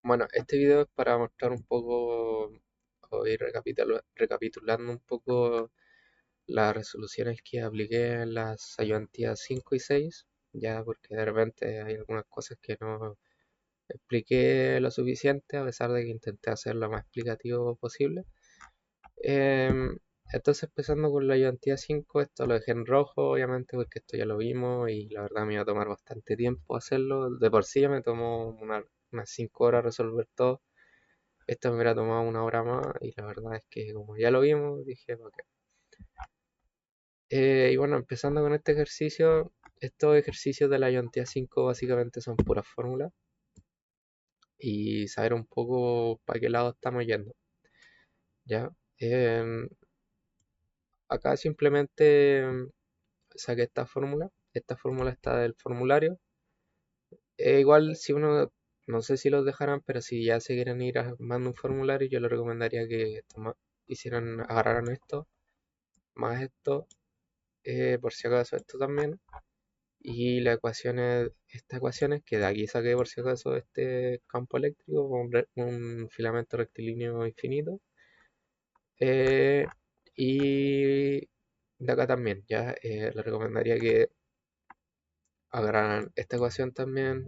Bueno, este video es para mostrar un poco o ir recapitulando un poco las resoluciones que apliqué en las ayudantías 5 y 6, ya porque de repente hay algunas cosas que no expliqué lo suficiente a pesar de que intenté hacer lo más explicativo posible. Em, entonces empezando con la ayudantía 5, esto lo dejé en rojo obviamente porque esto ya lo vimos y la verdad me iba a tomar bastante tiempo hacerlo. De por sí ya me tomó unas 5 horas resolver todo. Esta me hubiera tomado una hora más y la verdad es que como ya lo vimos, dije, ok. Y bueno, empezando con este ejercicio, estos ejercicios de la ayuantía 5 básicamente son puras fórmulas y saber un poco para qué lado estamos yendo, ¿ya? Acá simplemente saqué esta fórmula está del formulario. Igual si uno, no sé si los dejarán, pero si ya se quieren ir armando un formulario, yo les recomendaría que agarraran esto, más esto, por si acaso esto también. Y estas ecuaciones, que de aquí saqué por si acaso este campo eléctrico, un filamento rectilíneo infinito. eh, y de acá también, ya les recomendaría que agarraran esta ecuación también,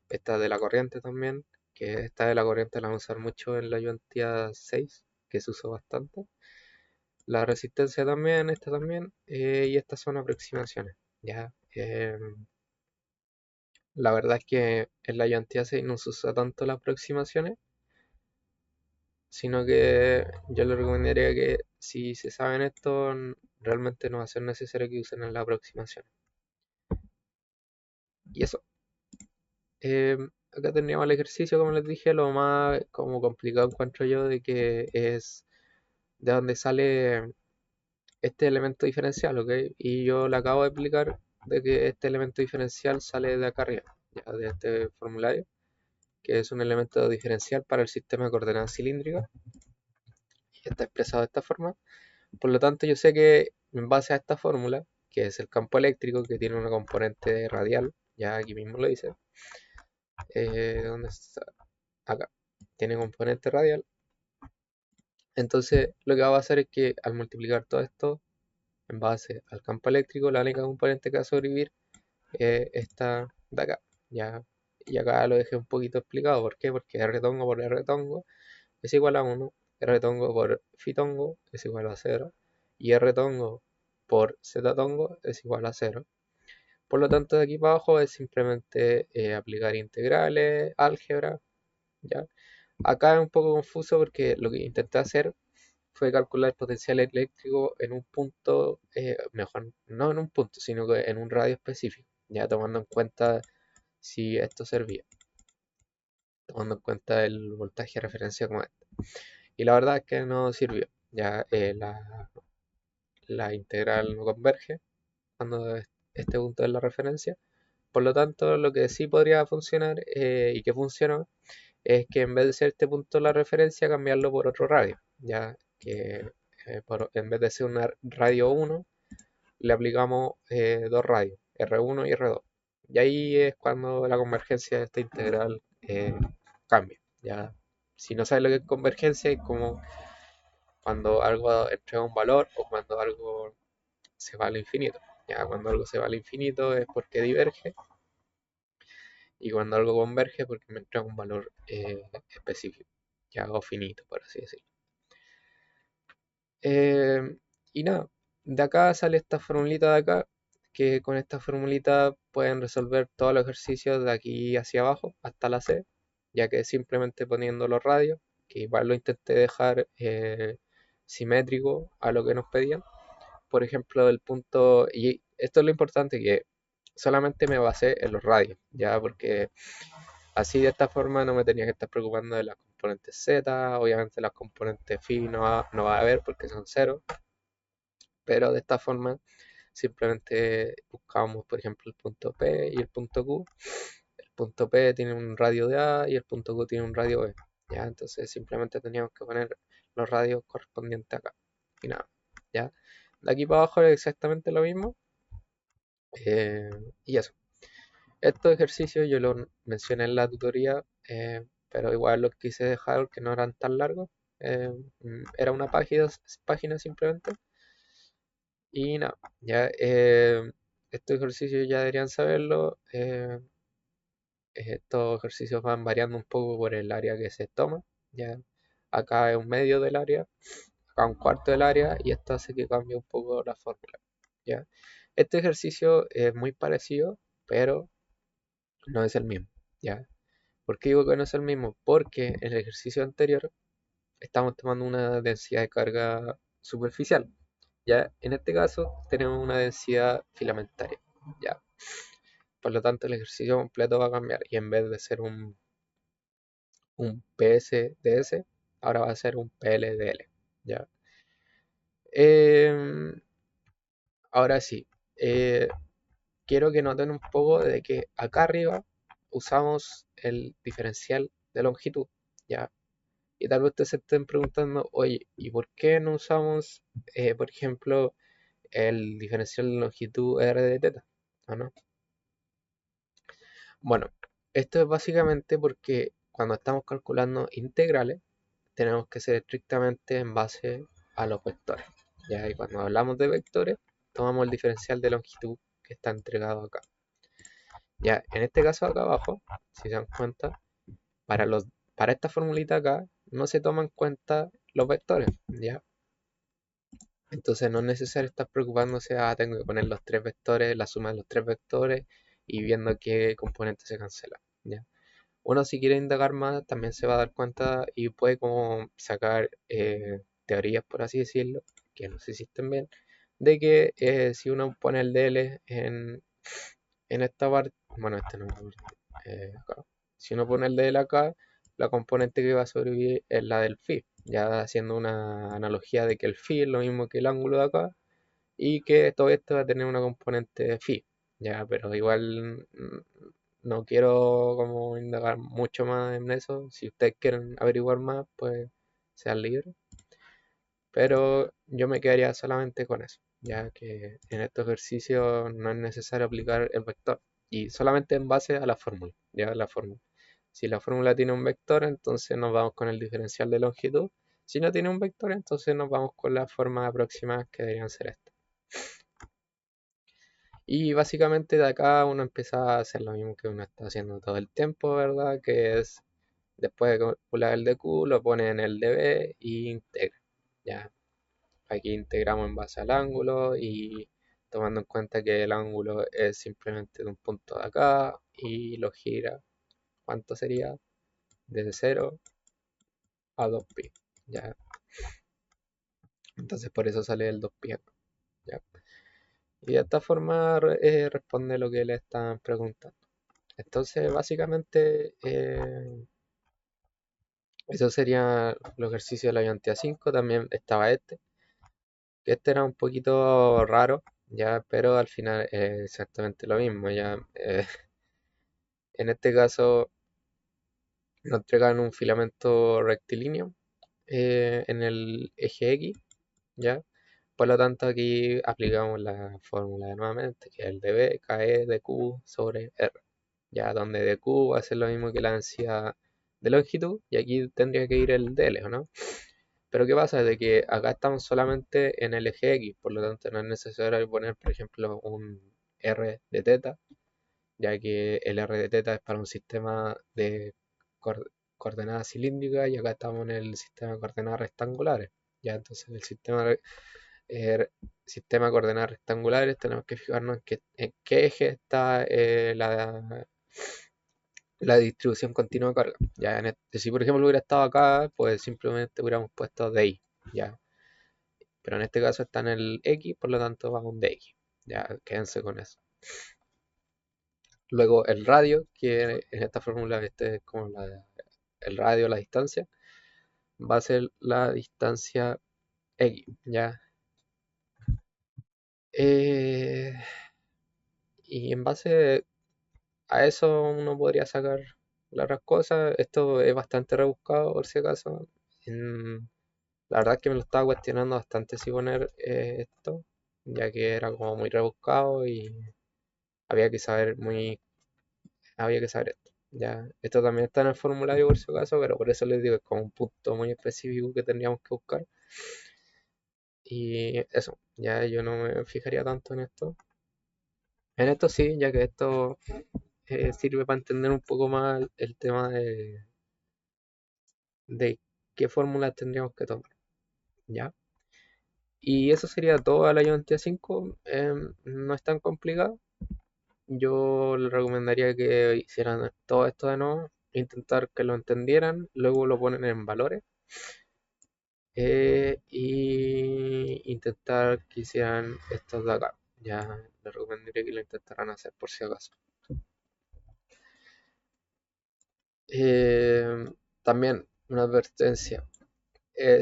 esta de la corriente también, que esta de la corriente la vamos a usar mucho en la ayuantía 6, que se usó bastante. La resistencia también, esta también, y estas son aproximaciones, ya. La verdad es que en la ayuantía 6 no se usa tanto las aproximaciones, sino que yo les recomendaría que si se saben esto, realmente no va a ser necesario que usen las aproximaciones. Y eso. Eh, Acá tendríamos el ejercicio, como les dije, lo más como complicado encuentro yo de que es de dónde sale este elemento diferencial, ¿ok? Y yo le acabo de explicar de que este elemento diferencial sale de acá arriba, ya, de este formulario, que es un elemento diferencial para el sistema de coordenadas cilíndricas y está expresado de esta forma. Por lo tanto, yo sé que en base a esta fórmula, que es el campo eléctrico, que tiene una componente radial, ya aquí mismo lo dice, ¿dónde está? Acá, tiene componente radial. Entonces, lo que va a hacer es que al multiplicar todo esto en base al campo eléctrico, la única componente que va a sobrevivir es esta de acá, ya. Y acá lo dejé un poquito explicado, ¿por qué? Porque R tongo por R tongo es igual a 1, R tongo por phi tongo es igual a 0, y R tongo por Z tongo es igual a 0. Por lo tanto, de aquí para abajo es simplemente aplicar integrales, álgebra, ¿ya? Acá es un poco confuso porque lo que intenté hacer fue calcular el potencial eléctrico en un punto, mejor, no en un punto, sino que en un radio específico, ya tomando en cuenta si esto servía, tomando en cuenta el voltaje de referencia como este. Y la verdad es que no sirvió, ya la integral no converge cuando este punto es la referencia. Por lo tanto, lo que sí podría funcionar y que funcionó es que en vez de ser este punto la referencia, cambiarlo por otro radio, ya que en vez de ser una radio 1, le aplicamos dos radios, R1 y R2. Y ahí es cuando la convergencia de esta integral cambia. Ya, si no sabes lo que es convergencia, es como cuando algo entrega un valor o cuando algo se va al infinito. Ya, cuando algo se va al infinito es porque diverge y cuando algo converge porque me entrega un valor específico, ya o finito, por así decirlo. Eh, y nada, de acá sale esta formulita de acá, que con esta formulita pueden resolver todos los ejercicios de aquí hacia abajo hasta la C, ya que simplemente poniendo los radios, que igual lo intenté dejar simétrico a lo que nos pedían. Por ejemplo, el punto, y esto es lo importante, que solamente me basé en los radios, ya porque así de esta forma no me tenía que estar preocupando de las componentes Z, obviamente las componentes phi no va a haber porque son cero, pero de esta forma simplemente buscábamos, por ejemplo, el punto P y el punto Q. El punto P tiene un radio de A y el punto Q tiene un radio B. ¿Ya? Entonces simplemente teníamos que poner los radios correspondientes acá. Y nada, ¿ya? De aquí para abajo es exactamente lo mismo. Y eso. Estos ejercicios yo los mencioné en la tutoría, pero igual los quise dejar que no eran tan largos. Era una página simplemente. Y nada, ya estos ejercicios ya deberían saberlo. Estos ejercicios van variando un poco por el área que se toma. Ya acá es un medio del área, acá un cuarto del área, y esto hace que cambie un poco la fórmula. ¿Ya? Este ejercicio es muy parecido, pero no es el mismo. ¿Ya? ¿Por qué digo que no es el mismo? Porque en el ejercicio anterior estamos tomando una densidad de carga superficial. Ya en este caso tenemos una densidad filamentaria. Ya. Por lo tanto, el ejercicio completo va a cambiar y en vez de ser un PSDS, ahora va a ser un PLDL. ¿Ya? Em, Ahora sí, eh, quiero que noten un poco de que acá arriba usamos el diferencial de longitud. ¿Ya? Y tal vez ustedes se estén preguntando, oye, ¿y por qué no usamos, por ejemplo, el diferencial de longitud r de teta? ¿O no? Bueno, esto es básicamente porque cuando estamos calculando integrales, tenemos que ser estrictamente en base a los vectores. ¿Ya? Y cuando hablamos de vectores, tomamos el diferencial de longitud que está entregado acá. Ya, en este caso acá abajo, si se dan cuenta, para los, para esta formulita acá, no se toman en cuenta los vectores, ¿ya? Entonces no es necesario estar preocupándose, tengo que poner los tres vectores, la suma de los tres vectores y viendo qué componente se cancela, ¿ya? Uno si quiere indagar más también se va a dar cuenta y puede como sacar teorías, por así decirlo, que no sé si estén bien, de que si uno pone el DL en esta parte, bueno, este no, acá. Si uno pone el DL acá, la componente que va a sobrevivir es la del phi, ya haciendo una analogía de que el phi es lo mismo que el ángulo de acá y que todo esto va a tener una componente phi, ya, pero igual no quiero como indagar mucho más en eso. Si ustedes quieren averiguar más, pues sean libres, pero yo me quedaría solamente con eso, ya que en estos ejercicios no es necesario aplicar el vector y solamente en base a la fórmula, ya la fórmula. Si la fórmula tiene un vector, entonces nos vamos con el diferencial de longitud. Si no tiene un vector, entonces nos vamos con las formas aproximadas que deberían ser estas. Y básicamente de acá uno empieza a hacer lo mismo que uno está haciendo todo el tiempo, ¿verdad? Que es después de calcular el dq, lo pone en el db y integra. Ya, aquí integramos en base al ángulo y tomando en cuenta que el ángulo es simplemente de un punto de acá y lo gira. ¿Cuánto sería? Desde 0 a 2pi. Ya, entonces por eso sale el 2pi acá. Ya. Y de esta forma responde lo que le están preguntando. Entonces, básicamente, eso sería los ejercicios de la ayantía 5. También estaba que este era un poquito raro, ya, pero al final es exactamente lo mismo. Ya, en este caso, nos entregan un filamento rectilíneo en el eje X, ya. Por lo tanto, aquí aplicamos la fórmula nuevamente, que es el dB, KE, dQ sobre R. Ya donde dQ va a ser lo mismo que la densidad de longitud, y aquí tendría que ir el dl, ¿no? Pero ¿qué pasa? De que acá estamos solamente en el eje X, por lo tanto no es necesario poner, por ejemplo, un R de teta, ya que el R de teta es para un sistema de coordenadas cilíndricas y acá estamos en el sistema de coordenadas rectangulares. Ya, entonces el eh, sistema de coordenadas rectangulares tenemos que fijarnos en qué eje está la distribución continua de carga. Ya si por ejemplo hubiera estado acá, pues simplemente hubiéramos puesto DI, ya. Pero en este caso está en el X, por lo tanto vamos de X. Ya, quédense con eso. Luego el radio, que en esta fórmula este es como el radio, la distancia, va a ser la distancia X, ya. Eh, y en base a eso uno podría sacar las otras cosas. Esto es bastante rebuscado por si acaso. La verdad es que me lo estaba cuestionando bastante si poner ya que era como muy rebuscado y había que saber muy había que saber esto. Ya, esto también está en el formulario por si acaso, pero por eso les digo, es como un punto muy específico que tendríamos que buscar. Y eso, ya yo no me fijaría tanto en esto. En esto sí, ya que esto sirve para entender un poco más el tema de qué fórmulas tendríamos que tomar, ¿ya? Y eso sería todo a la ayudantía 5. No es tan complicado. Yo les recomendaría que hicieran todo esto de nuevo, intentar que lo entendieran, luego lo ponen en valores y intentar que hicieran estos de acá. Ya les recomendaría que lo intentaran hacer por si acaso. Eh, También una advertencia.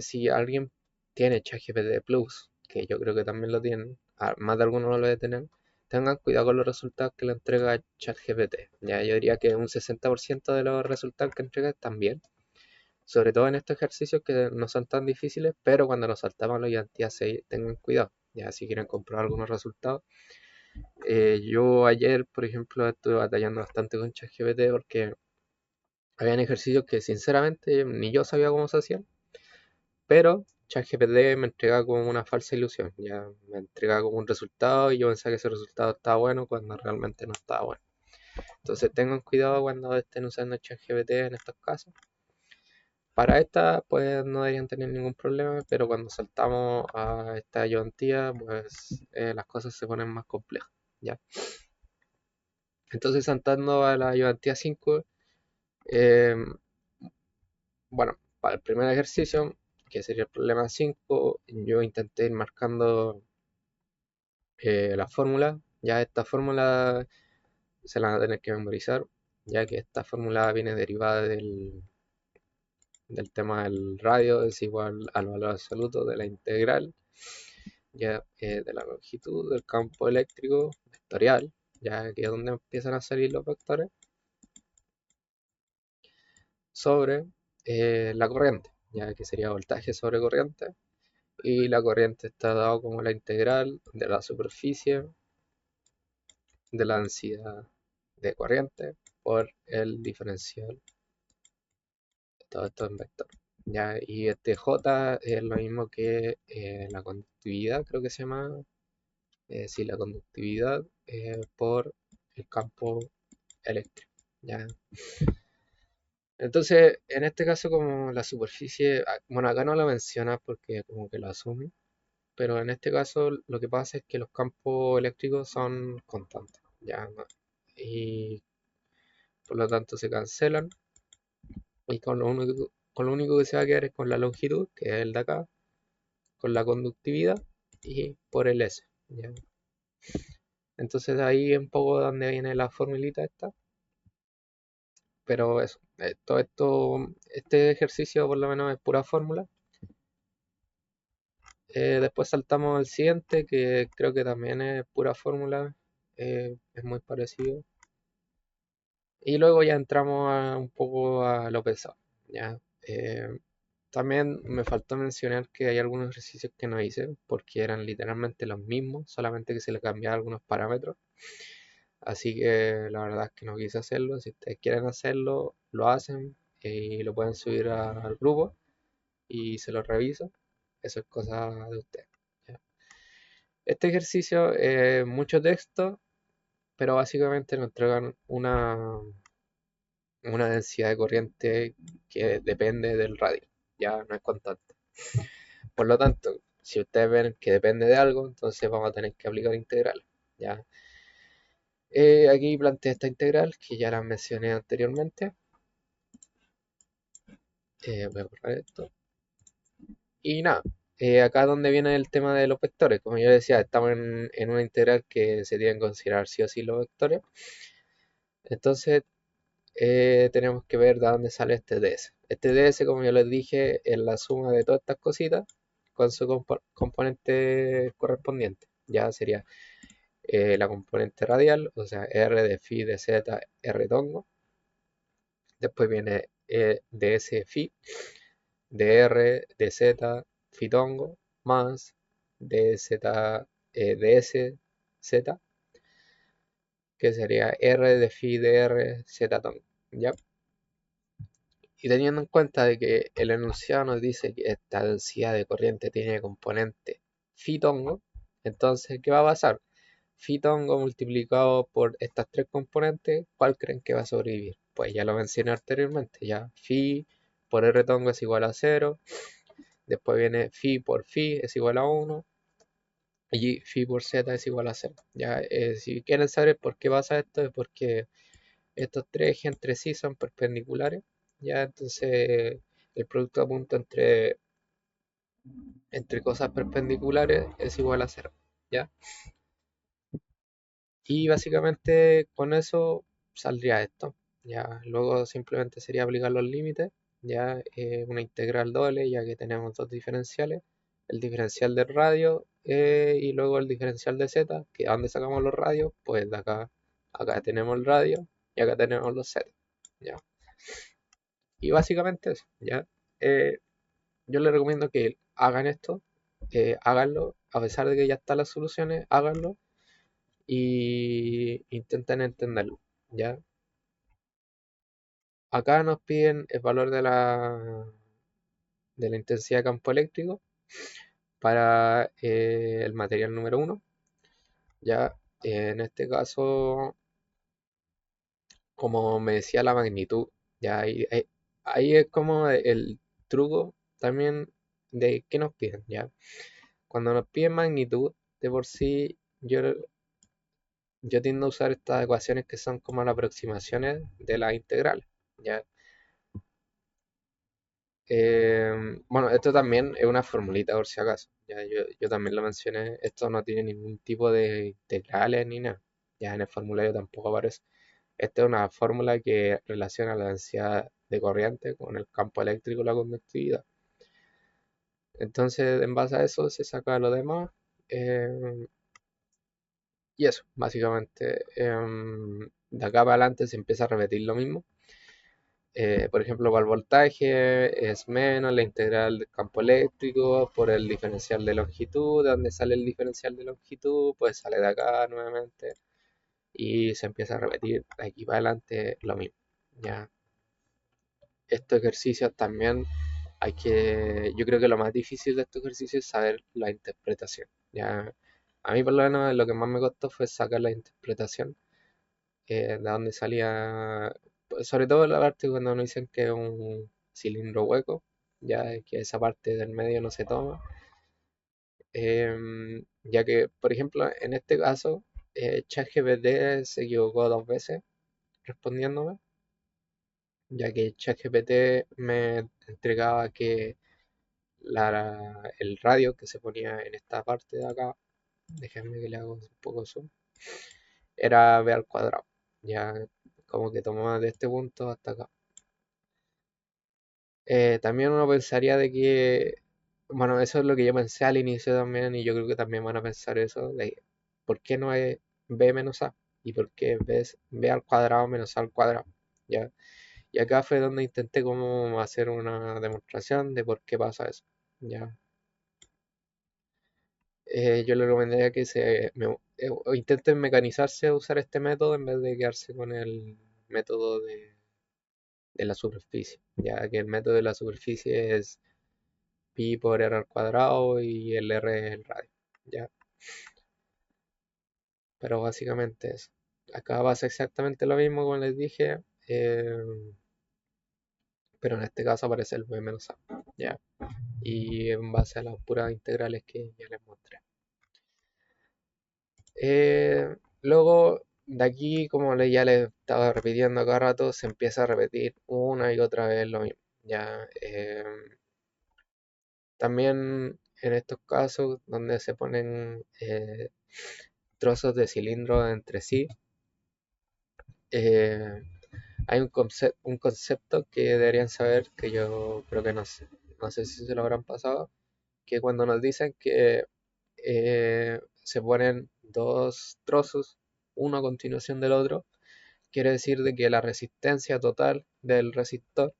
Si alguien tiene ChatGPT Plus, que yo creo que también lo tienen, más de alguno lo debe tener, tengan cuidado con los resultados que le entrega ChatGPT. Ya yo diría que un 60% de los resultados que entrega están bien, sobre todo en estos ejercicios que no son tan difíciles, pero cuando los saltamos a los IANTIA 6, tengan cuidado. Ya si quieren comprobar algunos resultados. Yo ayer, por ejemplo, estuve batallando bastante con ChatGPT porque habían ejercicios que sinceramente ni yo sabía cómo se hacían, pero ChatGPT me entrega como una falsa ilusión, ya me entrega como un resultado y yo pensaba que ese resultado estaba bueno cuando realmente no estaba bueno. Entonces tengan cuidado cuando estén usando ChatGPT en estos casos. Para esta pues no deberían tener ningún problema, pero cuando saltamos a esta ayudantía pues las cosas se ponen más complejas, ¿ya? Entonces saltando a la ayudantía 5, eh, bueno, para el primer ejercicio, que sería el problema 5, yo intenté ir marcando la fórmula. Ya esta fórmula se la van a tener que memorizar, ya que esta fórmula viene derivada del tema del radio, es igual al valor absoluto de la integral, ya de la longitud del campo eléctrico vectorial, ya que es donde empiezan a salir los vectores, sobre la corriente, ya que sería voltaje sobre corriente, y la corriente está dado como la integral de la superficie de la densidad de corriente por el diferencial de todo esto en vector. ¿Ya? Y este J es lo mismo que la conductividad, creo que se llama. Sí, la conductividad por el campo eléctrico. ¿Ya? Entonces, en este caso, como la superficie, bueno, acá no lo menciona porque como que lo asume, pero en este caso lo que pasa es que los campos eléctricos son constantes, ¿ya? Y por lo tanto se cancelan y con lo único que se va a quedar es con la longitud, que es el de acá, con la conductividad y por el S, ¿ya? Entonces ahí es un poco donde viene la formulita esta, pero eso, todo esto, este ejercicio por lo menos es pura fórmula. Después saltamos al siguiente, que creo que también es pura fórmula, es muy parecido. Y luego ya entramos un poco a lo pesado, ¿ya? También me faltó mencionar que hay algunos ejercicios que no hice porque eran literalmente los mismos, solamente que se le cambiaban algunos parámetros. Así que la verdad es que no quise hacerlo. Si ustedes quieren hacerlo, lo hacen y lo pueden subir al grupo y se lo reviso. Eso es cosa de ustedes. ¿Ya? Este ejercicio es mucho texto, pero básicamente nos entregan una densidad de corriente que depende del radio, ya no es constante. Por lo tanto, si ustedes ven que depende de algo, entonces vamos a tener que aplicar integral. ¿Ya? Aquí planteé esta integral que ya la mencioné anteriormente. Voy a borrar esto. Y nada, acá es donde viene el tema de los vectores. Como yo decía, estamos en una integral que se tienen que considerar sí o sí los vectores. Entonces tenemos que ver de dónde sale este ds. Este ds, como yo les dije, es la suma de todas estas cositas con su componente correspondiente. Ya sería la componente radial, o sea, r de phi de z, r tongo. Después viene ds phi, dr de z, phi tongo, más dz, ds z, que sería R de phi de R z tongo, ¿ya? Y teniendo en cuenta de que el enunciado nos dice que esta densidad de corriente tiene componente phi tongo, entonces, ¿qué va a pasar? Phi tongo multiplicado por estas tres componentes, ¿cuál creen que va a sobrevivir? Pues ya lo mencioné anteriormente, ya phi por R tongo es igual a 0, después viene phi por phi es igual a 1, y phi por z es igual a 0. Ya, si quieren saber por qué pasa esto, es porque estos tres ejes entre sí son perpendiculares, ya entonces el producto a punto entre cosas perpendiculares es igual a 0, ¿ya? Y básicamente con eso saldría esto, ya luego simplemente sería aplicar los límites, ya una integral doble, ya que tenemos dos diferenciales, el diferencial del radio y luego el diferencial de z, que a dónde sacamos los radios, pues de acá, acá tenemos el radio y acá tenemos los z, ya. Y básicamente eso, ya. Eh, yo les recomiendo que hagan esto, háganlo, a pesar de que ya están las soluciones, háganlo y intenten entenderlo, ¿ya? Acá nos piden el valor de la intensidad de campo eléctrico para el material número uno, ¿ya? En este caso, como me decía la magnitud, ya ahí es como el truco también de qué nos piden, ¿ya? Cuando nos piden magnitud, de por sí, yo tiendo a usar estas ecuaciones que son como las aproximaciones de las integrales, ¿ya? Bueno, esto también es una formulita por si acaso. Ya, yo también lo mencioné. Esto no tiene ningún tipo de integrales ni nada. Ya en el formulario tampoco aparece. Esta es una fórmula que relaciona la densidad de corriente con el campo eléctrico y la conductividad. Entonces, en base a eso se saca lo demás. eh, y eso, básicamente. De acá para adelante se empieza a repetir lo mismo. Por ejemplo, para el voltaje es menos la integral del campo eléctrico por el diferencial de longitud. ¿De dónde sale el diferencial de longitud? Pues sale de acá nuevamente y se empieza a repetir de aquí para adelante lo mismo. ¿Ya? Estos ejercicios también yo creo que lo más difícil de estos ejercicios es saber la interpretación. ¿Ya? A mí por lo menos lo que más me costó fue sacar la interpretación, de dónde salía, pues, sobre todo la parte cuando nos dicen que es un cilindro hueco, ya que esa parte del medio no se toma, ya que, por ejemplo, en este caso, ChatGPT se equivocó dos veces respondiéndome, ya que ChatGPT me entregaba que el radio que se ponía en esta parte de acá, déjenme que le hago un poco zoom, era b al cuadrado, ya como que tomaba de este punto hasta acá. También uno pensaría de que, bueno, eso es lo que yo pensé al inicio también, y yo creo que también van a pensar eso, de por qué no es b menos a, y por qué b al cuadrado menos a al cuadrado, ¿ya? Y acá fue donde intenté como hacer una demostración de por qué pasa eso, ¿ya? Yo le recomendaría que o intenten mecanizarse a usar este método en vez de quedarse con el método de la superficie, ya que el método de la superficie es pi por r al cuadrado y el r es el radio, ¿ya? Pero básicamente eso. Acá pasa exactamente lo mismo como les dije, pero en este caso aparece el b menos a, ¿ya? Y en base a las puras integrales que ya les mostré. Luego, de aquí, como ya les estaba repitiendo cada rato, se empieza a repetir una y otra vez lo mismo, ¿ya? También en estos casos donde se ponen trozos de cilindro entre sí, eh, hay un concepto que deberían saber, que yo creo que no sé si se lo habrán pasado, que cuando nos dicen que se ponen dos trozos, uno a continuación del otro, quiere decir de que la resistencia total del resistor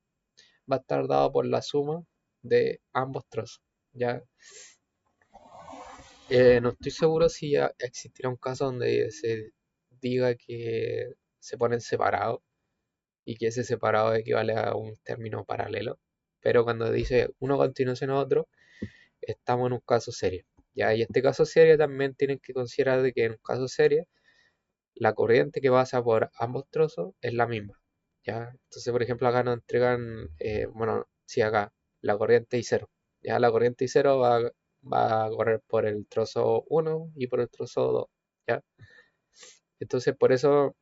va a estar dado por la suma de ambos trozos. Ya no estoy seguro si ya existirá un caso donde se diga que se ponen separados y que ese separado equivale a un término paralelo. Pero cuando dice uno a continuación a otro, estamos en un caso serio. ¿Ya? Y este caso serio también tienen que considerar de que en un caso serio la corriente que pasa por ambos trozos es la misma. ¿Ya? Entonces, por ejemplo, acá nos entregan, bueno, sí, acá, la corriente I0. Ya la corriente I0 va a correr por el trozo 1 y por el trozo 2. ¿Ya? Entonces, por eso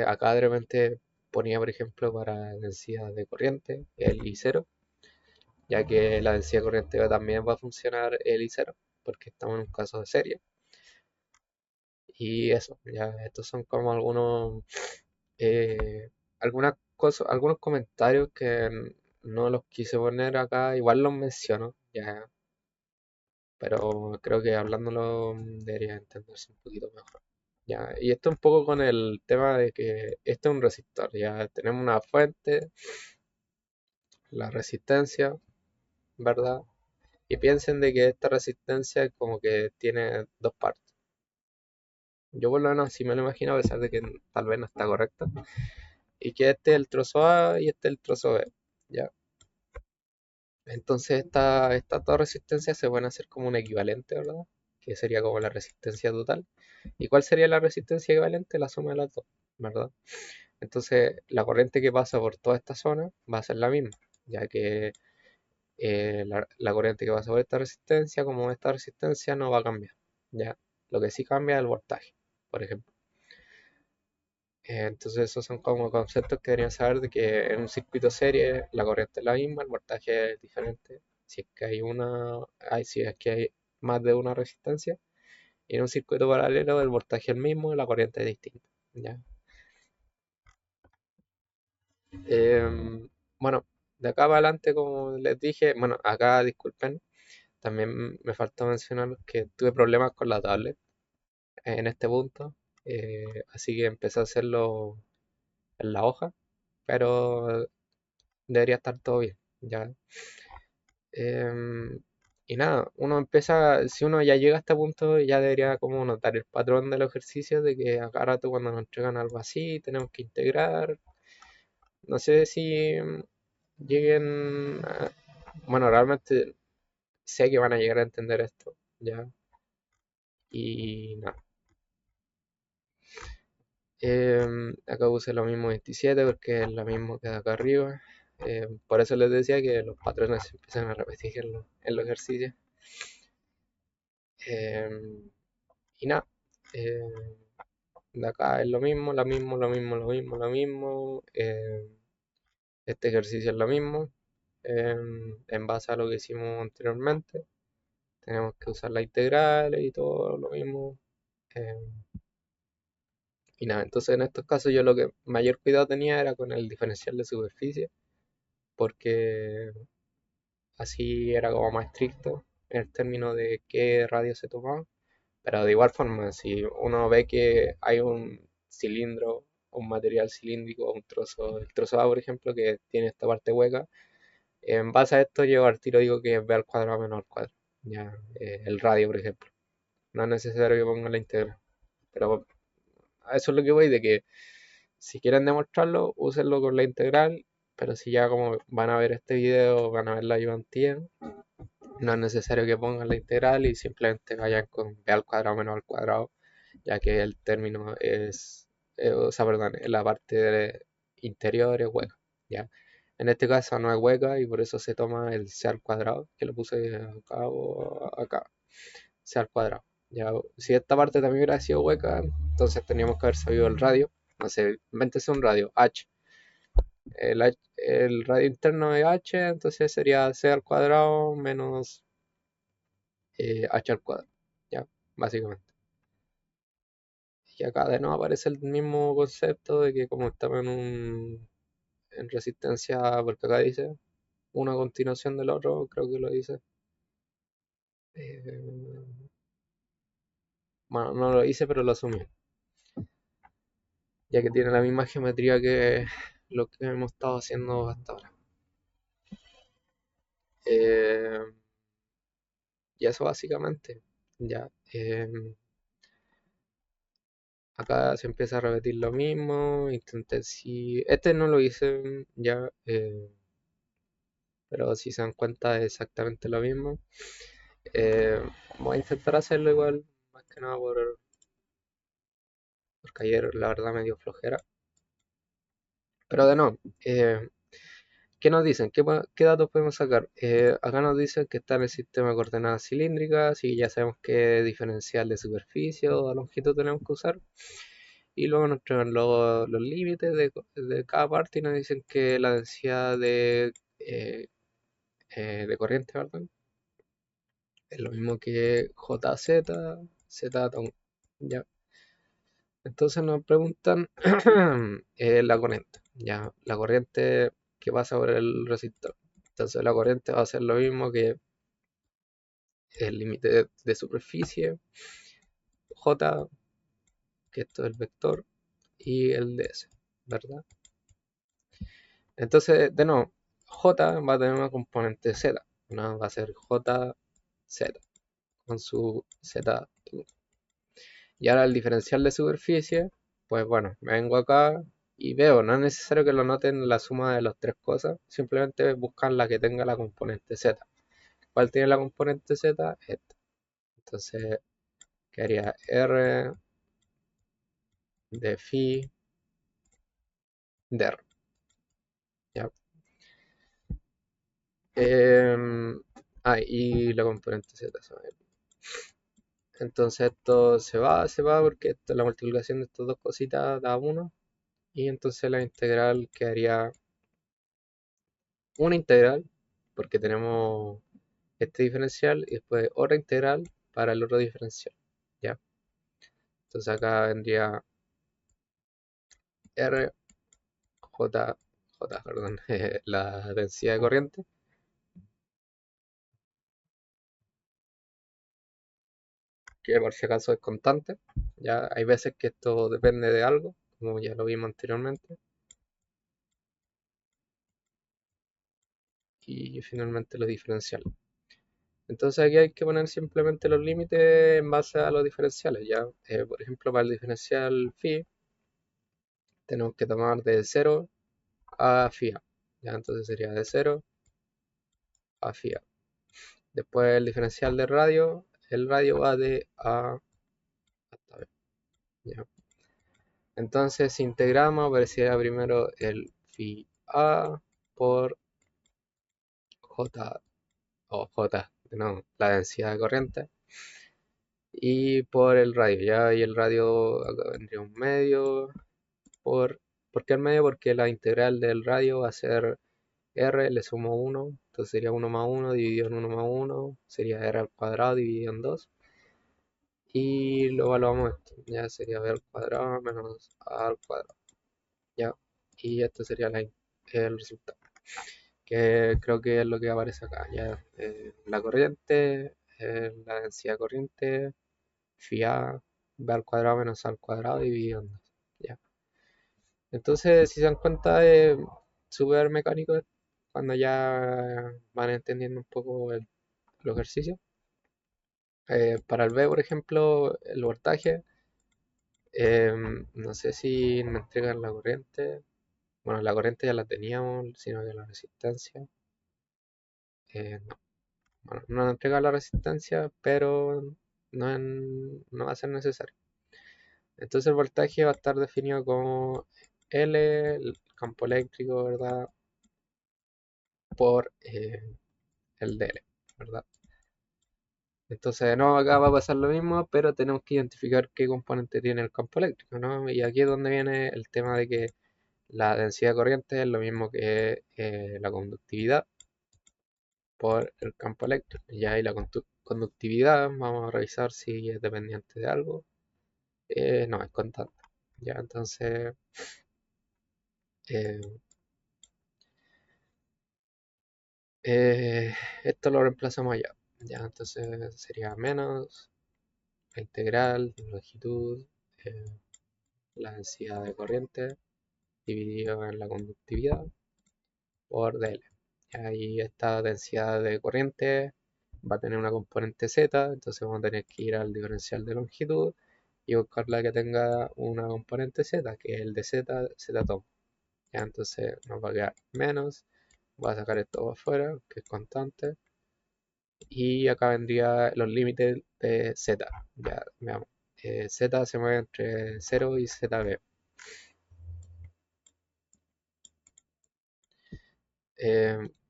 acá de repente ponía, por ejemplo, para densidad de corriente el I0, ya que la densidad de corriente también va a funcionar el I0, porque estamos en un caso de serie. Y eso, ya estos son como eh, algunas cosas, algunos comentarios que no los quise poner acá, igual los menciono, ya, pero creo que hablándolo debería entenderse un poquito mejor. Ya, y esto un poco con el tema de que este es un resistor, ya tenemos una fuente, la resistencia, ¿verdad? Y piensen de que esta resistencia como que tiene dos partes. Yo por lo menos así me lo imagino, a pesar de que tal vez no está correcto. Y que este es el trozo A y este es el trozo B. ¿Ya? Entonces estas dos resistencias se pueden hacer como un equivalente, ¿verdad? Que sería como la resistencia total. ¿Y cuál sería la resistencia equivalente? La suma de las dos, ¿verdad? Entonces la corriente que pasa por toda esta zona va a ser la misma, ya que la corriente que pasa por esta resistencia, como esta resistencia no va a cambiar, ¿ya? Lo que sí cambia es el voltaje, por ejemplo. Entonces esos son como conceptos que deberían saber de que en un circuito serie la corriente es la misma, el voltaje es diferente. Si es que si es que hay más de una resistencia, y en un circuito paralelo el voltaje es el mismo y la corriente es distinta. ¿Ya? Bueno, de acá para adelante, como les dije, bueno, acá disculpen, también me faltó mencionar que tuve problemas con la tablet en este punto, así que empecé a hacerlo en la hoja, pero debería estar todo bien, ¿ya? Em, y nada, uno empieza, si uno ya llega a este punto, ya debería como notar el patrón de los ejercicios de que a cada rato cuando nos entregan algo así, tenemos que integrar. No sé si lleguen bueno, realmente sé que van a llegar a entender esto, ¿ya? Y nada. Acá puse lo mismo 27 porque es lo mismo que de acá arriba. Por eso les decía que los patrones se empiezan a repetir en los ejercicios. Em, y nada, de acá es lo mismo, lo mismo, lo mismo, lo mismo, lo mismo. Este ejercicio es lo mismo. En base a lo que hicimos anteriormente, tenemos que usar la integral y todo lo mismo. em, y nada, entonces en estos casos yo lo que mayor cuidado tenía era con el diferencial de superficie, porque así era como más estricto en el término de qué radio se tomaba. Pero de igual forma, si uno ve que hay un cilindro, un material cilíndrico, un trozo, el trozo A, por ejemplo, que tiene esta parte hueca, en base a esto yo al tiro digo que es B al cuadrado menos al cuadrado. Ya, el radio, por ejemplo. No es necesario que ponga la integral. Pero a eso es lo que voy, de que si quieren demostrarlo, úsenlo con la integral, pero si ya como van a ver este video, van a ver la ayudantía, no es necesario que pongan la integral y simplemente vayan con b al cuadrado menos al cuadrado, ya que el término o sea, perdón, la parte interior es hueca, ¿ya? En este caso no es hueca y por eso se toma el c al cuadrado, que lo puse acá o acá, c al cuadrado. Ya, si esta parte también hubiera sido hueca, entonces teníamos que haber sabido el radio, no sé, invéntese un radio, h. El radio interno es h, entonces sería c al cuadrado menos h al cuadrado, ya, básicamente. Y acá de nuevo aparece el mismo concepto de que como estamos en resistencia, porque acá dice una continuación del otro, creo que lo dice. Eh, bueno, no lo hice, pero lo asumí, ya que tiene la misma geometría que lo que hemos estado haciendo hasta ahora. Eh, y eso básicamente, ya. acá se empieza a repetir lo mismo. Intenté si. Este no lo hice ya, pero si se dan cuenta es exactamente lo mismo. Eh, Voy a intentar hacerlo igual, más que nada porque ayer la verdad me dio flojera. Pero de no, ¿qué nos dicen? ¿Qué datos podemos sacar? Acá nos dicen que está en el sistema de coordenadas cilíndricas y ya sabemos qué diferencial de superficie o de longitud tenemos que usar. Y luego nos traen los límites de cada parte y nos dicen que la densidad de corriente, perdón, es lo mismo que JZ, Z atón. Ya. Entonces nos preguntan la corriente. Ya, la corriente que pasa por el resistor. Entonces la corriente va a ser lo mismo que el límite de superficie, J, que esto es el vector, y el ds, ¿verdad? Entonces, de nuevo, J va a tener una componente Z, ¿no? Va a ser JZ con su Z. Y ahora el diferencial de superficie, pues bueno, me vengo acá y veo, no es necesario que lo noten la suma de las tres cosas, simplemente buscan la que tenga la componente Z. ¿Cuál tiene la componente Z? Esta. Entonces, quedaría R de phi de R. ¿Ya? Y la componente Z. Entonces esto se va porque la multiplicación de estas dos cositas da 1. Y entonces la integral quedaría una integral, porque tenemos este diferencial, y después otra integral para el otro diferencial. ¿Ya? Entonces acá vendría R, perdón, la densidad de corriente, que por si acaso es constante. Ya hay veces que esto depende de algo, como ya lo vimos anteriormente. Y finalmente los diferenciales. Entonces aquí hay que poner simplemente los límites en base a los diferenciales, ¿ya? Por ejemplo, para el diferencial phi tenemos que tomar de 0 a phi a, ¿ya? Entonces sería de 0 a phi a. Después el diferencial de radio, el radio va de a hasta b, ¿ya? Entonces si integramos apareciera primero el phi a por j, o j, no, la densidad de corriente, y por el radio, ¿ya? Y el radio acá vendría un medio. ¿Por qué al medio? Porque la integral del radio va a ser r, le sumo 1, entonces sería 1 más 1 dividido en 1 más 1, sería r al cuadrado dividido en 2. Y lo evaluamos esto, ya sería b al cuadrado menos a al cuadrado, ya. Y esto sería el resultado, que creo que es lo que aparece acá, ya. La corriente, la densidad de corriente, phi a, b al cuadrado menos a al cuadrado dividido en 2, ya. Entonces, si se dan cuenta, es súper mecánico cuando ya van entendiendo un poco el ejercicio. Para el B, por ejemplo, el voltaje, no sé si me entregan la corriente. Bueno, la corriente ya la teníamos, sino que la resistencia. No. Bueno, no nos entrega la resistencia, pero no va a ser necesario. Entonces el voltaje va a estar definido como L, el campo eléctrico, ¿verdad? Por el DL, ¿verdad? Entonces, no, acá va a pasar lo mismo, pero tenemos que identificar qué componente tiene el campo eléctrico, ¿no? Y aquí es donde viene el tema de que la densidad de corriente es lo mismo que la conductividad por el campo eléctrico. Ya hay la conductividad, vamos a revisar si es dependiente de algo. No, es constante. Ya, entonces, eh, eh, esto lo reemplazamos allá. Ya, entonces sería menos la integral, longitud, eh, la densidad de corriente dividido en la conductividad por dl. Y esta densidad de corriente va a tener una componente z, entonces vamos a tener que ir al diferencial de longitud y buscar la que tenga una componente z, que es el de z, z top. Ya, entonces nos va a quedar menos, voy a sacar esto para afuera, que es constante, y acá vendría los límites de z. Ya, veamos. Z se mueve entre 0 y zb.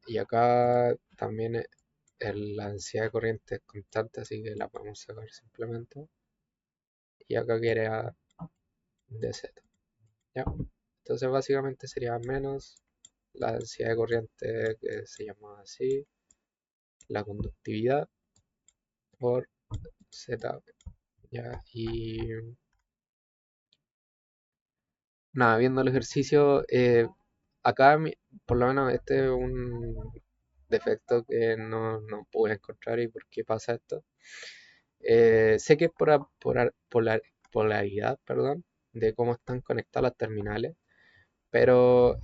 Y acá también la densidad de corriente es constante, así que la podemos sacar simplemente. Y acá quiere a dz. ¿Ya? Entonces básicamente sería menos la densidad de corriente, que se llama así, la conductividad por z. ¿Ya? Y nada, viendo el ejercicio, acá por lo menos este es un defecto que no pude encontrar. ¿Y por qué pasa esto? Sé que es polaridad, perdón, de cómo están conectadas las terminales, pero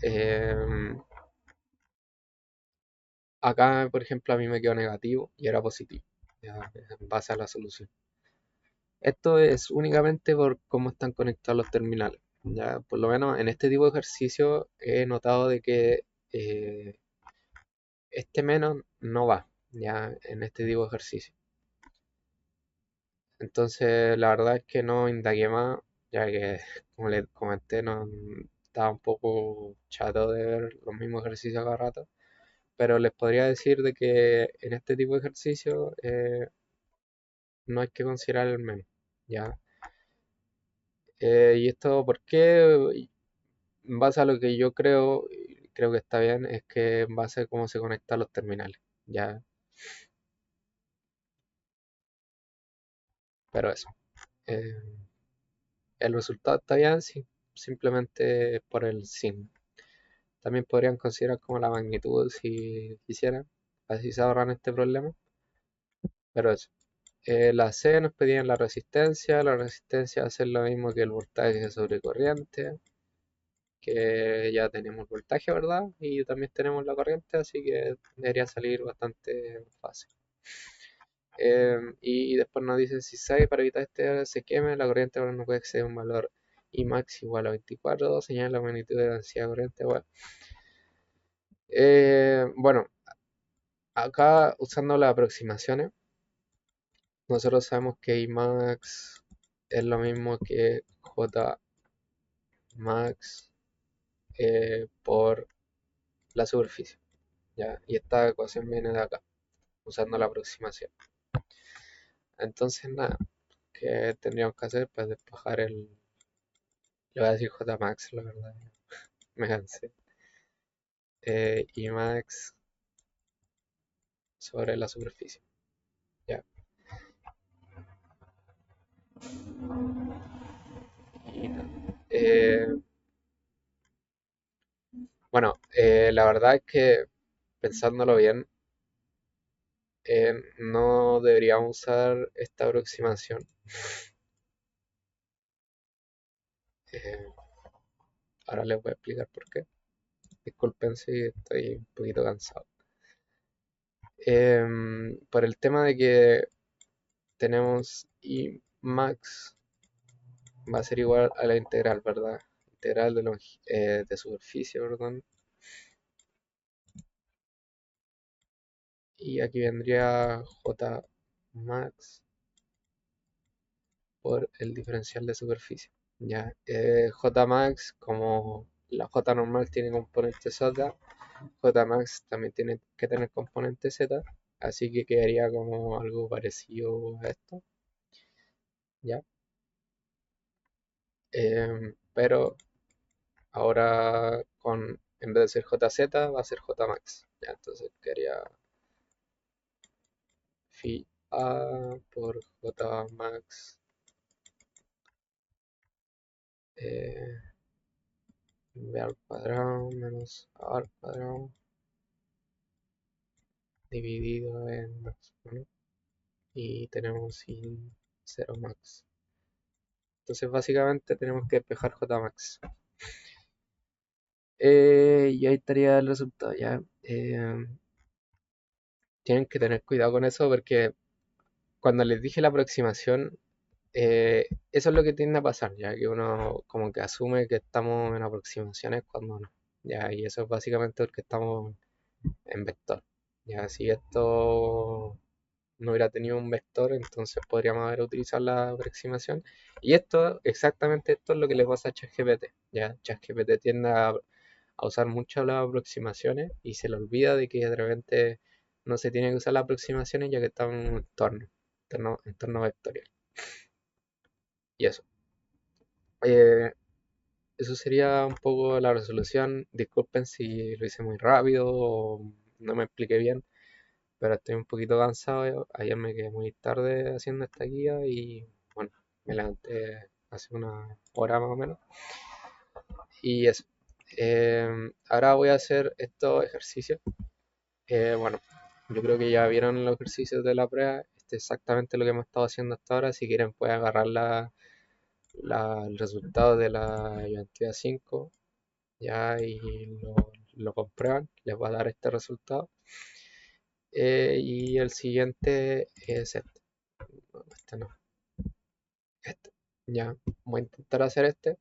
acá, por ejemplo, a mí me quedó negativo y era positivo, ya, en base a la solución. Esto es únicamente por cómo están conectados los terminales. Ya, por lo menos en este tipo de ejercicio he notado de que eh, este menos no va, ya, en este tipo de ejercicio. Entonces, la verdad es que no indagué más, ya que, como les comenté, no estaba un poco chato de ver los mismos ejercicios cada rato. Pero les podría decir de que en este tipo de ejercicio no hay que considerar el menos, ¿ya? Y esto, ¿por qué? En base a lo que yo creo, y creo que está bien, es que en base a cómo se conectan los terminales, ¿ya? Pero eso. eh, el resultado está bien, sí, simplemente por el signo. También podrían considerar como la magnitud si quisieran, así se ahorran este problema, pero eso. La C nos pedían la resistencia va a ser lo mismo que el voltaje sobre corriente, que ya tenemos voltaje, ¿verdad? Y también tenemos la corriente, así que debería salir bastante fácil. Y después nos dice si 6 para evitar este se queme, la corriente ahora no puede exceder un valor I max igual a 24, señala la magnitud de la densidad de corriente. Bueno, acá usando las aproximaciones, nosotros sabemos que I max es lo mismo que J max por la superficie, ¿ya? Y esta ecuación viene de acá, usando la aproximación. Entonces, nada, ¿qué tendríamos que hacer? Pues despejar le voy a decir J max, la verdad, me cansé. I max sobre la superficie, ¿ya? Y nada. Bueno, la verdad es que pensándolo bien, no deberíamos usar esta aproximación. Eh, Ahora les voy a explicar por qué. Disculpen si estoy un poquito cansado. Por el tema de que tenemos I max va a ser igual a la integral, ¿verdad? Integral de superficie, perdón. Y aquí vendría J max por el diferencial de superficie. Ya, J max, como la J normal tiene componente Z, J max también tiene que tener componente Z, así que quedaría como algo parecido a esto, ¿ya? Pero ahora en vez de ser JZ va a ser J max, ¿ya? Entonces quedaría phi A por J max eh, B al cuadrado menos A al cuadrado dividido en max, ¿no? Y tenemos sin 0 max. Entonces básicamente tenemos que despejar J max. Y ahí estaría el resultado ya. Tienen que tener cuidado con eso porque cuando les dije la aproximación, Eso es lo que tiende a pasar, ya que uno como que asume que estamos en aproximaciones cuando no. Ya, y eso es básicamente porque estamos en vector. Ya, si esto no hubiera tenido un vector, entonces podríamos haber utilizado la aproximación. Y esto, exactamente esto es lo que le pasa a ChatGPT. Ya, ChatGPT tiende a usar mucho las aproximaciones y se le olvida de que de repente no se tiene que usar las aproximaciones ya que está en un entorno vectorial. Y eso. Eh, Eso sería un poco la resolución. Disculpen si lo hice muy rápido o no me expliqué bien, pero estoy un poquito cansado. Ayer me quedé muy tarde haciendo esta guía y bueno, me levanté hace una hora más o menos. Y eso. Ahora voy a hacer estos ejercicios. Bueno, yo creo que ya vieron los ejercicios de la prueba. Este es exactamente lo que hemos estado haciendo hasta ahora. Si quieren pueden agarrar el resultado de la identidad 5 ya y lo comprueban, les va a dar este resultado. Y el siguiente es este. No, este no, este. Ya, voy a intentar hacer este.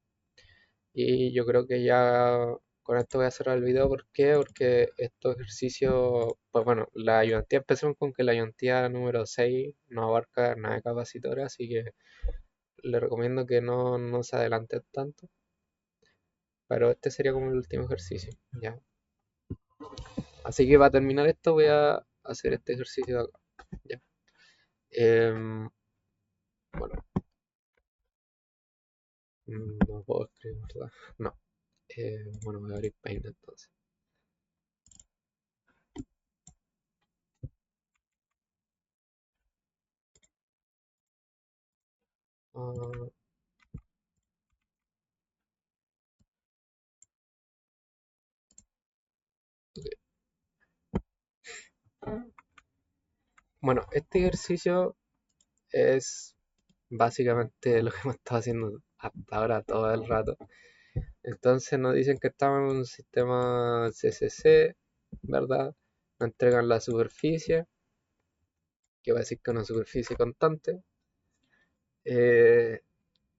Y yo creo que ya con esto voy a cerrar el video. ¿Por qué? Porque estos ejercicios, pues bueno, la ayudantía empezó con que la ayudantía número 6 no abarca nada de capacitora, así que le recomiendo que no se adelante tanto. Pero este sería como el último ejercicio, ¿ya? Así que para terminar esto voy a hacer este ejercicio de acá, ¿ya? Em, bueno, no puedo escribir, ¿verdad? No. Bueno, voy a abrir Paint entonces. Ah, bueno, este ejercicio es básicamente lo que hemos estado haciendo hasta ahora todo el rato. Entonces nos dicen que estamos en un sistema CCC, ¿verdad? Nos entregan la superficie, que va a decir que es una superficie constante. Eh,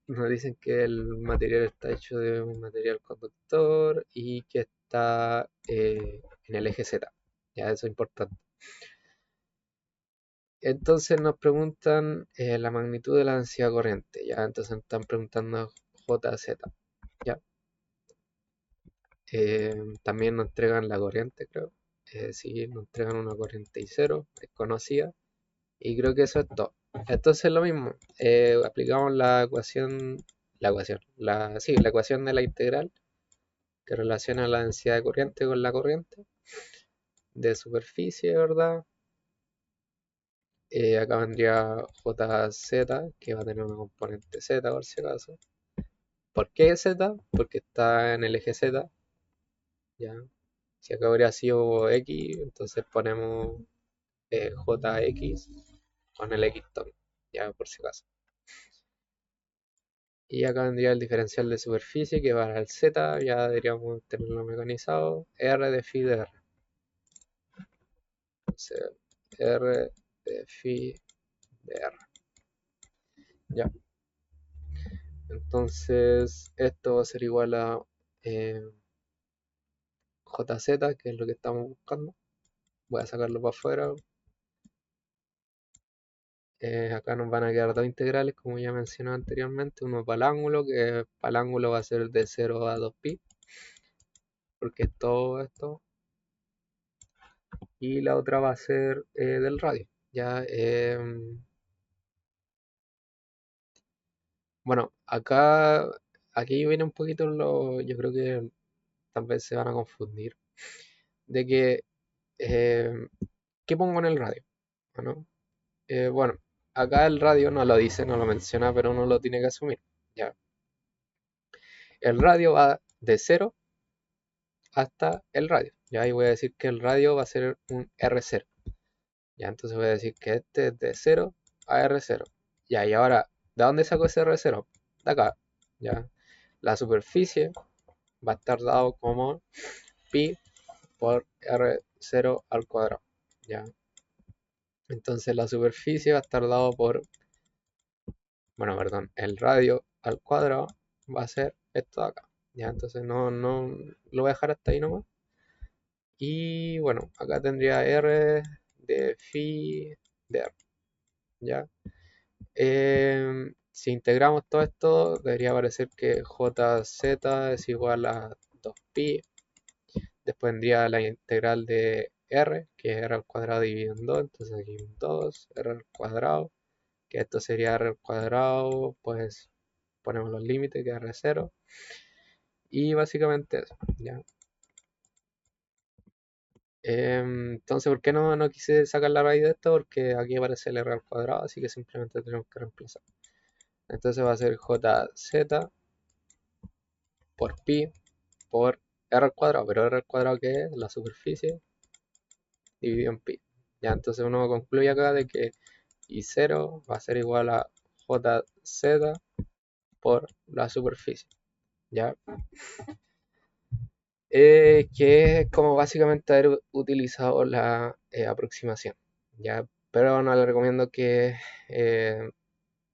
Nos dicen que el material está hecho de un material conductor y que está en el eje Z. Ya, eso es importante. Entonces nos preguntan la magnitud de la densidad corriente. Ya, entonces nos están preguntando JZ. Ya. También nos entregan la corriente, creo. Sí, nos entregan una corriente I cero, es conocida. Y creo que eso es todo. Entonces lo mismo. Aplicamos la ecuación de la integral que relaciona la densidad de corriente con la corriente de superficie, ¿verdad? Acá vendría JZ, que va a tener una componente Z por si acaso. ¿Por qué Z? Porque está en el eje Z, ¿ya? Si acá habría sido X, entonces ponemos JX con el X también, ya por si acaso. Y acá vendría el diferencial de superficie que va al Z, ya deberíamos tenerlo mecanizado. R de phi de R. Entonces, R de phi de R. Ya. Entonces, esto va a ser igual a eh, JZ, que es lo que estamos buscando. Voy a sacarlo para afuera. Acá nos van a quedar dos integrales, como ya mencioné anteriormente. Uno para el ángulo, que para el ángulo va a ser de 0 a 2pi, porque es todo esto. Y la otra va a ser del radio. Ya, bueno, aquí viene un poquito yo creo que tal vez se van a confundir, de que, em, ¿qué pongo en el radio? ¿No? Bueno, acá el radio no lo dice, no lo menciona, pero uno lo tiene que asumir. Ya. El radio va de 0 hasta el radio. Ya ahí voy a decir que el radio va a ser un R0. Ya, entonces voy a decir que este es de 0 a R0. Ya, y ahora, ¿de dónde saco ese R0? De acá. Ya. La superficie va a estar dado como pi por R0 al cuadrado. Ya. Entonces la superficie va a estar dado por bueno, perdón, el radio al cuadrado va a ser esto de acá. Ya, entonces no lo voy a dejar hasta ahí nomás. Y bueno, acá tendría R de phi de R, ¿ya? Si integramos todo esto, debería aparecer que jz es igual a 2pi. Después vendría la integral de r, que es r al cuadrado dividido en 2, entonces aquí un 2, r al cuadrado, que esto sería r al cuadrado, pues ponemos los límites, que es r0, y básicamente eso, ¿ya? Entonces, ¿por qué no quise sacar la raíz de esto? Porque aquí aparece el r al cuadrado, así que simplemente tenemos que reemplazar. Entonces va a ser jz por pi por r al cuadrado, pero r al cuadrado que es la superficie dividido en pi. Ya, entonces uno concluye acá de que I0 va a ser igual a jz por la superficie, ¿ya? Que es como básicamente haber utilizado la aproximación, ¿ya? Pero no le recomiendo que,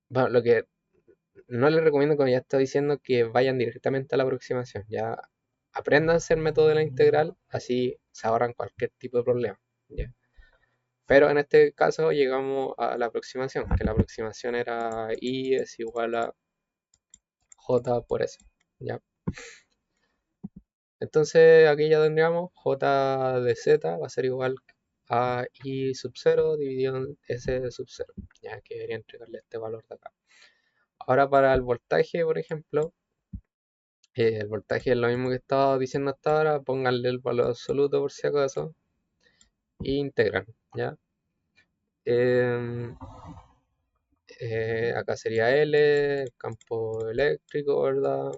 bueno, lo que no les recomiendo, como ya estoy diciendo, que vayan directamente a la aproximación, ya apréndanse el método de la integral, así se ahorran cualquier tipo de problema, ¿ya? Pero en este caso llegamos a la aproximación, que la aproximación era I es igual a J por S, ¿ya? Entonces aquí ya tendríamos J de Z va a ser igual a I sub 0 dividido en S sub 0, ya que debería entregarle este valor de acá. Ahora para el voltaje, por ejemplo, el voltaje es lo mismo que estaba diciendo hasta ahora, pónganle el valor absoluto por si acaso, e integran, ¿ya? Em, acá sería L, el campo eléctrico, ¿verdad?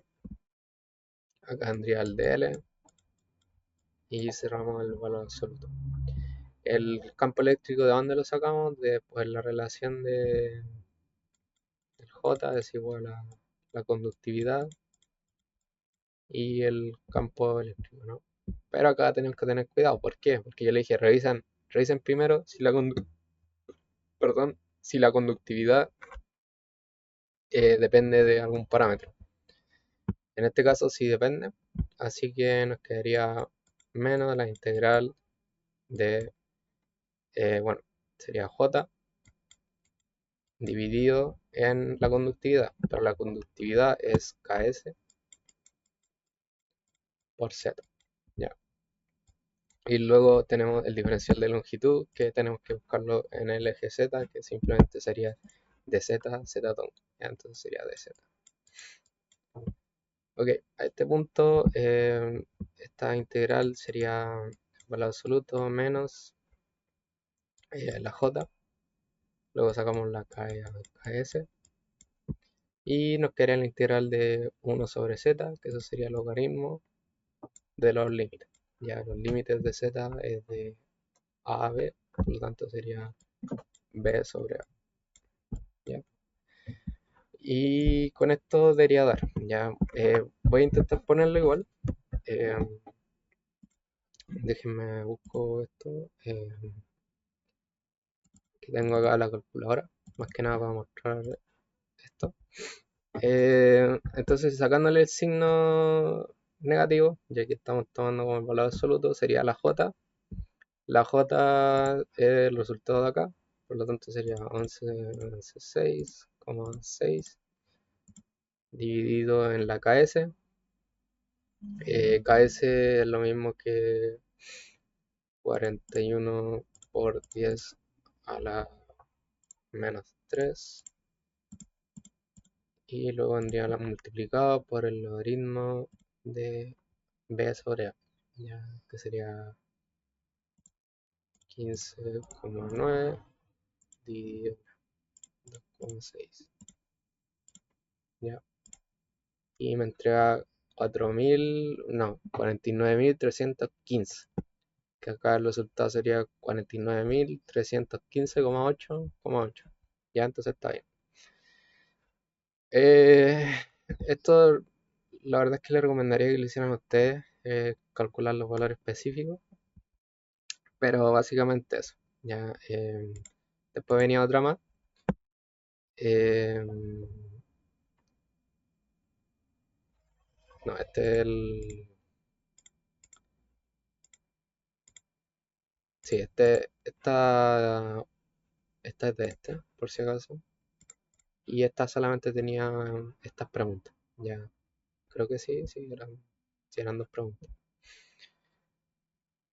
Acá tendría el de L y cerramos el valor absoluto. El campo eléctrico, ¿de dónde lo sacamos? De pues, la relación de J es igual a la conductividad y el campo eléctrico, ¿no? Pero acá tenemos que tener cuidado. ¿Por qué? Porque yo le dije, revisen primero si perdón, si la conductividad depende de algún parámetro. En este caso sí depende, así que nos quedaría menos la integral de, bueno, sería J dividido en la conductividad, pero la conductividad es Ks por Z, ¿ya? Y luego tenemos el diferencial de longitud, que tenemos que buscarlo en el eje Z, que simplemente sería de Z, Z tonto, ¿ya? Entonces sería de Z. Ok, a este punto esta integral sería valor absoluto menos la J, luego sacamos la KS y nos quedaría la integral de 1 sobre Z, que eso sería el logaritmo de los límites. Ya los límites de Z es de A a B, por lo tanto sería B sobre A. ¿Ya? Y con esto debería dar. Ya voy a intentar ponerlo igual. Eh, déjenme busco esto. Que tengo acá la calculadora. Más que nada para mostrar esto. Entonces sacándole el signo negativo, ya que estamos tomando como el valor absoluto, sería la J. La J es el resultado de acá, por lo tanto sería 11,6,6 dividido en la KS. KS es lo mismo que 41 por 10 a la menos 3 y luego vendría la multiplicado por el logaritmo de B sobre A, ya que sería 15,9 dividido 2,6, ya, y me entrega 4.000, no, 49.315, que acá el resultado sería 49.315,8,8, ya, entonces está bien. Eh, esto, la verdad es que le recomendaría que lo hicieran a ustedes, calcular los valores específicos, pero básicamente eso, ya. Después venía otra más, Eh, no, este es el... Sí, esta es de este, por si acaso. Y esta solamente tenía estas preguntas. Ya, creo que sí eran dos preguntas.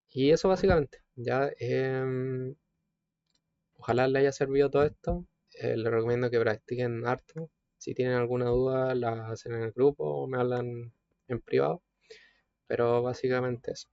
Y eso básicamente. Ya, ojalá les haya servido todo esto. Les recomiendo que practiquen harto. Si tienen alguna duda, la hacen en el grupo o me hablan en privado. Pero básicamente eso.